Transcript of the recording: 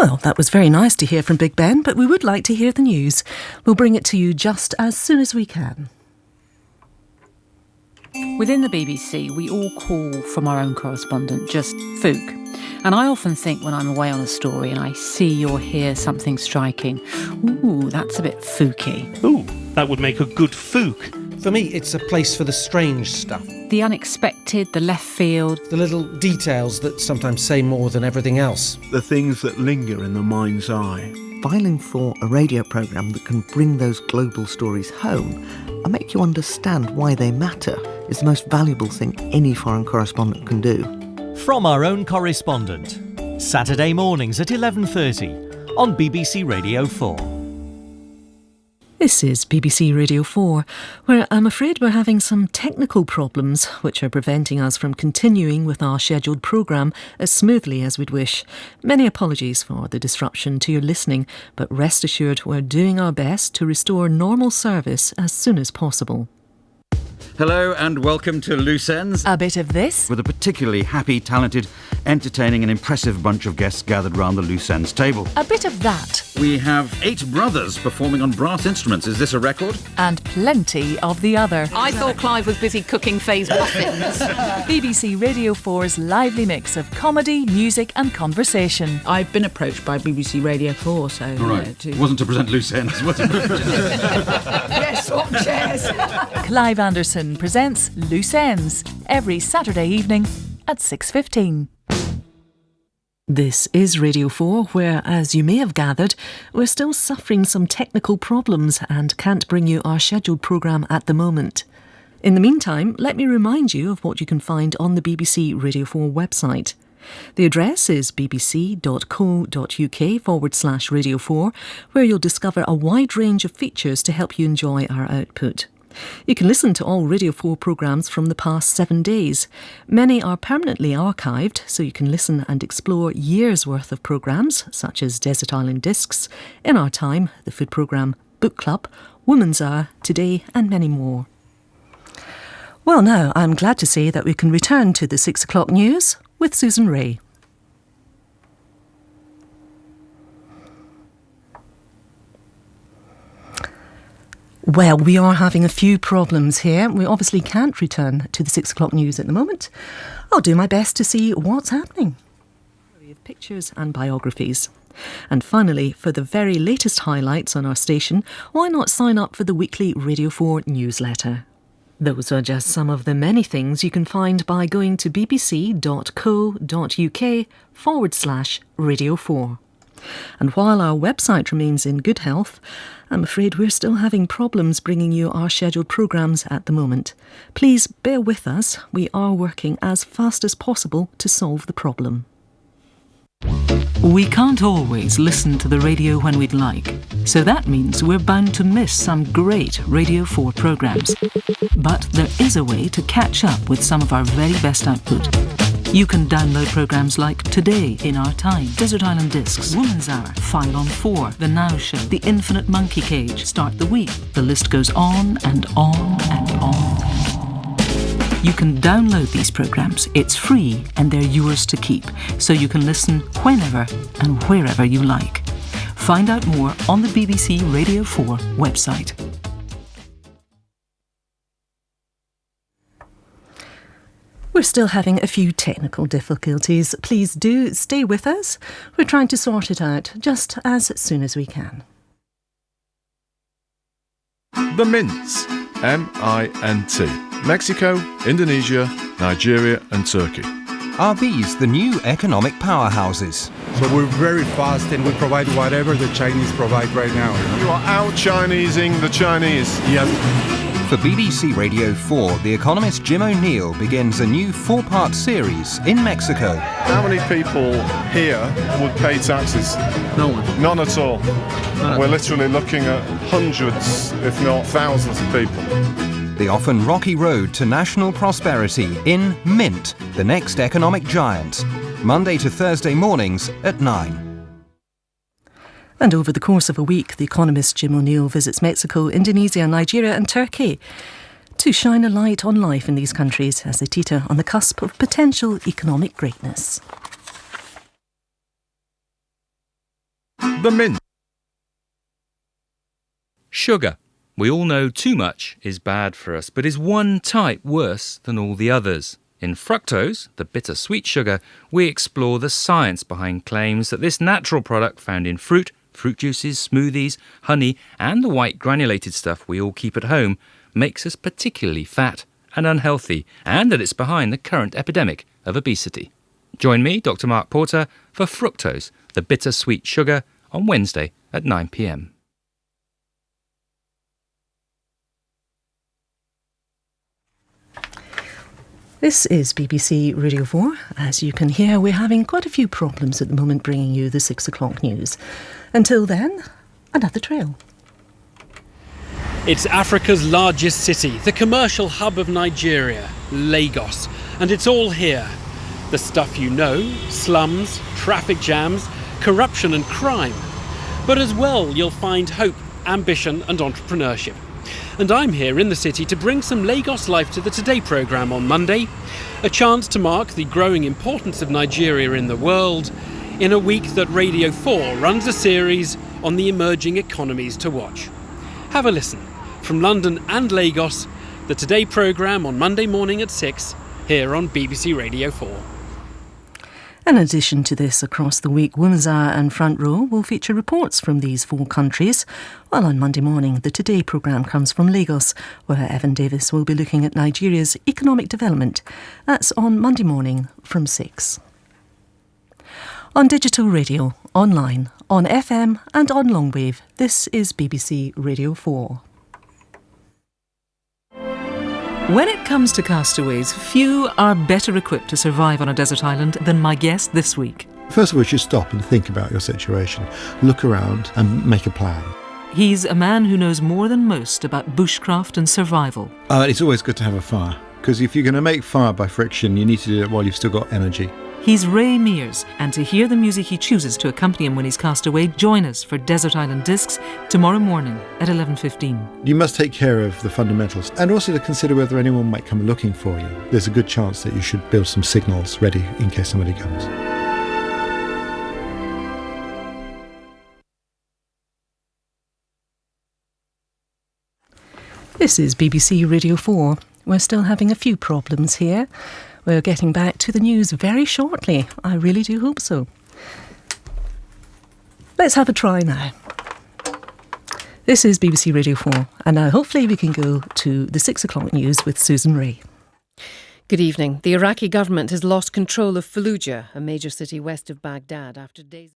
Well, that was very nice to hear from Big Ben, but we would like to hear the news. We'll bring it to you just as soon as we can. Within the BBC, we all call from our own correspondent, just Fook. And I often think when I'm away on a story and I see or hear something striking, ooh, that's a bit fooky. Ooh, that would make a good Fook. For me, it's a place for the strange stuff. The unexpected, the left field. The little details that sometimes say more than everything else. The things that linger in the mind's eye. Filing for a radio programme that can bring those global stories home and make you understand why they matter is the most valuable thing any foreign correspondent can do. From our own correspondent, Saturday mornings at 11:30 on BBC Radio 4. This is BBC Radio 4, where I'm afraid we're having some technical problems which are preventing us from continuing with our scheduled programme as smoothly as we'd wish. Many apologies for the disruption to your listening, but rest assured we're doing our best to restore normal service as soon as possible. Hello and welcome to Loose Ends. A bit of this. With a particularly happy, talented, entertaining and impressive bunch of guests gathered round the Loose Ends table. A bit of that. We have 8 brothers performing on brass instruments. Is this a record? And plenty of the other. I thought Clive was busy cooking phase muffins. BBC Radio 4's lively mix of comedy, music and conversation. I've been approached by BBC Radio 4, so... Right. It wasn't to present Loose Ends, was it? Yes, swap chairs. Clive Anderson presents Loose Ends every Saturday evening at 6:15. This is Radio 4, where, as you may have gathered, we're still suffering some technical problems and can't bring you our scheduled programme at the moment. In the meantime, let me remind you of what you can find on the BBC Radio 4 website. The address is bbc.co.uk/Radio 4, where you'll discover a wide range of features to help you enjoy our output. You can listen to all Radio 4 programmes from the past 7 days. Many are permanently archived, so you can listen and explore years' worth of programmes, such as Desert Island Discs, In Our Time, the food programme Book Club, Woman's Hour, Today and many more. Well, now, I'm glad to say that we can return to the 6 o'clock news with Susan Ray. Well, we are having a few problems here. We obviously can't return to the 6 o'clock news at the moment. I'll do my best to see what's happening. Pictures and biographies. And finally, for the very latest highlights on our station, why not sign up for the weekly Radio 4 newsletter? Those are just some of the many things you can find by going to bbc.co.uk/Radio 4. And while our website remains in good health, I'm afraid we're still having problems bringing you our scheduled programmes at the moment. Please bear with us. We are working as fast as possible to solve the problem. We can't always listen to the radio when we'd like, so that means we're bound to miss some great Radio 4 programmes. But there is a way to catch up with some of our very best output. You can download programmes like Today, In Our Time, Desert Island Discs, Woman's Hour, File on 4, The Now Show, The Infinite Monkey Cage, Start the Week. The list goes on and on and on. You can download these programmes. It's free and they're yours to keep, so you can listen whenever and wherever you like. Find out more on the BBC Radio 4 website. We're still having a few technical difficulties. Please do stay with us. We're trying to sort it out just as soon as we can. The Mints, M-I-N-T. Mexico, Indonesia, Nigeria and Turkey. Are these the new economic powerhouses? So we're very fast and we provide whatever the Chinese provide right now. You are out-Chinesing the Chinese. Yes. For BBC Radio 4, the economist Jim O'Neill begins a new 4-part series in Mexico. How many people here would pay taxes? No one. None at all. We're literally looking at hundreds, if not thousands of people. The often rocky road to national prosperity in Mint, the next economic giant. Monday to Thursday mornings at 9. And over the course of a week, the economist Jim O'Neill visits Mexico, Indonesia, Nigeria and Turkey to shine a light on life in these countries as they teeter on the cusp of potential economic greatness. The Mint. Sugar. We all know too much is bad for us, but is one type worse than all the others? In Fructose, the bitter-sweet sugar, we explore the science behind claims that this natural product found in fruit, fruit juices, smoothies, honey, and the white granulated stuff we all keep at home makes us particularly fat and unhealthy, and that it's behind the current epidemic of obesity. Join me, Dr. Mark Porter, for Fructose, the bitter-sweet sugar, on Wednesday at 9 p.m. This is BBC Radio 4. As you can hear, we're having quite a few problems at the moment bringing you the 6 o'clock news. Until then, another trail. It's Africa's largest city, the commercial hub of Nigeria, Lagos. And it's all here. The stuff you know, slums, traffic jams, corruption and crime. But as well, you'll find hope, ambition and entrepreneurship. And I'm here in the city to bring some Lagos life to the Today programme on Monday, a chance to mark the growing importance of Nigeria in the world, in a week that Radio 4 runs a series on the emerging economies to watch. Have a listen. From London and Lagos, the Today programme on Monday morning at 6, here on BBC Radio 4. In addition to this, across the week, Women's Hour and Front Row will feature reports from these 4 countries, while on Monday morning, the Today programme comes from Lagos, where Evan Davis will be looking at Nigeria's economic development. That's on Monday morning from 6. On digital radio, online, on FM and on longwave, this is BBC Radio 4. When it comes to castaways, few are better equipped to survive on a desert island than my guest this week. First of all, you should stop and think about your situation, look around and make a plan. He's a man who knows more than most about bushcraft and survival. It's always good to have a fire, because if you're going to make fire by friction, you need to do it while you've still got energy. He's Ray Mears, and to hear the music he chooses to accompany him when he's cast away, join us for Desert Island Discs tomorrow morning at 11:15. You must take care of the fundamentals, and also to consider whether anyone might come looking for you. There's a good chance that you should build some signals ready in case somebody comes. This is BBC Radio 4. We're still having a few problems here. We're getting back to the news very shortly. I really do hope so. Let's have a try now. This is BBC Radio 4, and now hopefully we can go to the 6 o'clock news with Susan Ray. Good evening. The Iraqi government has lost control of Fallujah, a major city west of Baghdad, after days